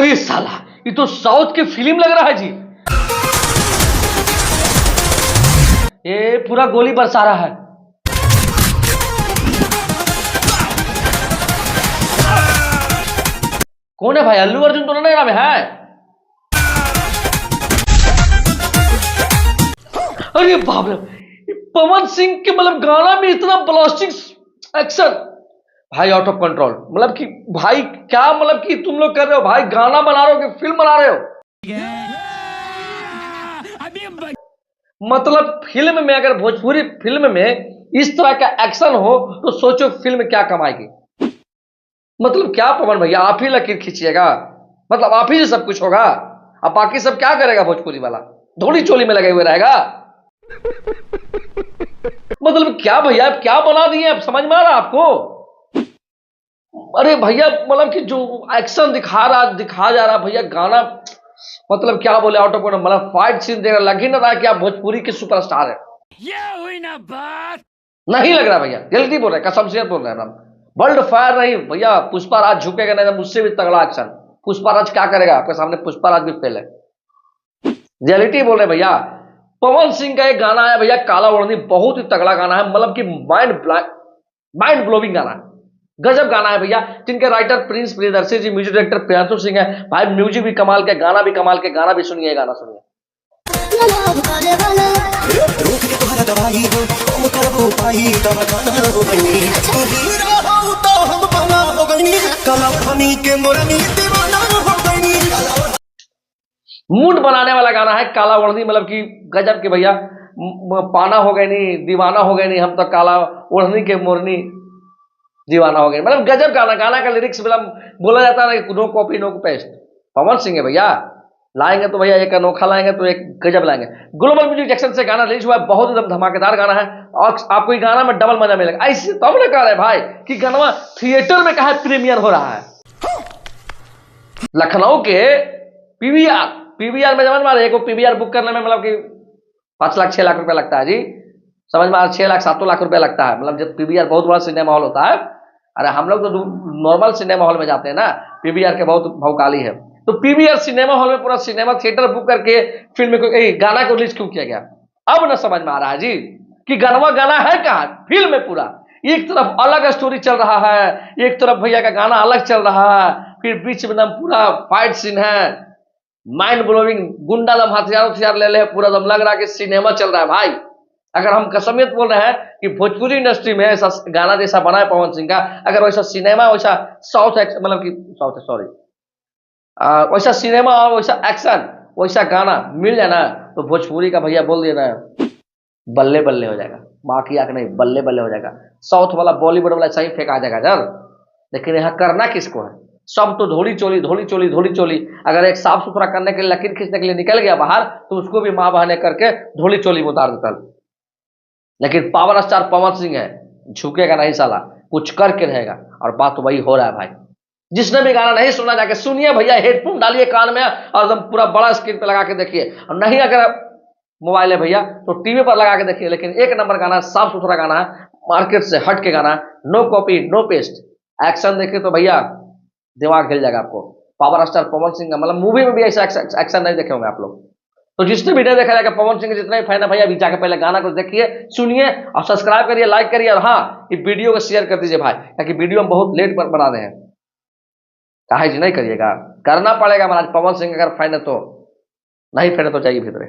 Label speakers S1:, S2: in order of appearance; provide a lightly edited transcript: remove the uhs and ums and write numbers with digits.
S1: अरे साला, ये तो साउथ की फिल्म लग रहा है जी। ये पूरा गोली बरसा रहा है। कौन है भाई? अल्लू अर्जुन तो नहीं नाम है? अरे बाप रे, पवन सिंह के मतलब गाना में इतना ब्लास्टिंग एक्शन भाई, आउट ऑफ कंट्रोल। मतलब कि भाई क्या मतलब कि तुम लोग कर रहे हो भाई? गाना बना रहे हो कि फिल्म बना रहे हो? मतलब फिल्म में, अगर भोजपुरी फिल्म में इस तरह का एक्शन हो तो सोचो फिल्म क्या कमाएगी। मतलब क्या पवन भैया, आप ही लकीर खींचिएगा? मतलब आप ही से सब कुछ होगा? अब बाकी सब क्या करेगा? भोजपुरी वाला धोनी चोली में लगे हुए रहेगा? मतलब क्या भैया, क्या बना दिए आप? समझ में आ रहा आपको? अरे भैया, मतलब कि जो एक्शन दिखा जा रहा भैया, गाना मतलब क्या बोले, आउट ऑफ मतलब फाइट सीन देख लग ही ना रहा है कि आप भोजपुरी के सुपरस्टार है। ये हुई ना बात। नहीं लग रहा भैया, जल्दी बोल रहे, कसम से बोल रहे हैं। वर्ल्ड फायर नहीं भैया, पुष्पा राज झुकेगा नहीं, मुझसे भी तगड़ा एक्शन। पुष्पा राज क्या करेगा आपके सामने? पुष्पा राज भी फेल है। रियलिटी बोल रहे भैया। पवन सिंह का एक गाना है भैया, काला ओढ़नी, बहुत ही तगड़ा गाना है। मतलब कि माइंड ब्लोविंग गाना है, गजब गाना है भैया। जिनके राइटर प्रिंस प्रियदर्शी जी, म्यूजिक डायरेक्टर प्रियांशु सिंह है भाई। म्यूजिक भी कमाल के, गाना भी कमाल के। गाना भी सुनिए, गाना सुनिए। मूड बनाने वाला गाना है काला ओढ़नी। मतलब कि गजब के भैया। पाना हो गए नहीं, दीवाना हो गए नहीं, हम तो काला ओढ़नी के मोरनी दीवाना हो गए। मतलब गजब गाना। गाना का लिरिक्स मतलब बोला जाता है no copy no paste. Pawan Singh है भैया, लाएंगे तो भैया एक अनोखा लाएंगे तो एक गजब लाएंगे। ग्लोबल म्यूजिक जैक्सन से गाना रिलीज हुआ है, बहुत एकदम धमाकेदार गाना है और आपको ये गाना में डबल मजा मिलेगा। ऐसे तो हमने कह रहे भाई कि गाना थिएटर में कहा प्रीमियर हो रहा है। लखनऊ के पीवीआर में समझ में आ रहा है। एक पीवीआर बुक करने में मतलब कि 5 लाख 6 लाख रुपया लगता है जी। समझ में आ रहा है? 6 लाख 7 लाख रुपया लगता है। मतलब जब पीवीआर बहुत बड़ा सिनेमा हॉल होता है। अरे हम लोग तो नॉर्मल सिनेमा हॉल में जाते हैं ना, पीवीआर के बहुत भौकाली है। तो पीवीआर सिनेमा हॉल में पूरा सिनेमा थिएटर बुक करके फिल्म को गाना को रिलीज क्यों किया गया? अब ना समझ में आ रहा है जी कि गाना है कहाँ? फिल्म में पूरा एक तरफ अलग स्टोरी चल रहा है, एक तरफ भैया का गाना अलग चल रहा है, फिर बीच में पूरा फाइट सीन है, माइंड ब्लोविंग, गुंडा दम हथियार ले ले, पूरा दम लग रहा है कि सिनेमा चल रहा है भाई। अगर हम कसमियत बोल रहे हैं कि भोजपुरी इंडस्ट्री में ऐसा गाना जैसा बना है पवन सिंह का, अगर वैसा सिनेमा, वैसा मतलब कि वैसा सिनेमा और वैसा एक्शन, वैसा गाना मिल जाए ना, तो भोजपुरी का भैया बोल देना बल्ले बल्ले हो जाएगा। बाकी आके नहीं, बल्ले बल्ले हो जाएगा। साउथ वाला, बॉलीवुड वाला सही फेंका जाएगा जब। लेकिन यहाँ करना किसको है? सब तो धोली चोली। अगर एक साफ सुथरा करने के लिए, लकीर खींचने के लिए निकल गया बाहर, तो उसको भी माँ बहने करके धोली चोली में उतार देता। लेकिन पावर स्टार पवन सिंह है, झुकेगा नहीं साला, कुछ करके रहेगा। और बात वही हो रहा है भाई। जिसने भी गाना नहीं सुना जाके सुनिए भैया, हेडफोन डालिए कान में और एकदम पूरा बड़ा स्क्रीन पे लगा के देखिए। और नहीं अगर मोबाइल है भैया तो टीवी पर लगा के देखिए। लेकिन एक नंबर गाना, साफ सुथरा गाना है, मार्केट से हट के गाना, no copy no paste. Action देखे तो भैया दिमाग हिल जाएगा आपको। पावर स्टार पवन सिंह का मतलब मूवी में भी ऐसा एक्शन नहीं देखे होंगे आप लोग। तो जिसने भी नहीं देखा जाएगा, पवन सिंह के जितने भी फैन है भैया, अभी जाके पहले गाना को देखिए, सुनिए और सब्सक्राइब करिए, लाइक करिए। और हाँ, ये वीडियो को शेयर कर दीजिए भाई, ताकि वीडियो हम बहुत लेट पर बना रहे हैं। काहे जी नहीं करिएगा? करना पड़ेगा महाराज। पवन सिंह अगर फैन है तो, नहीं फैन है तो जाइए भीतर।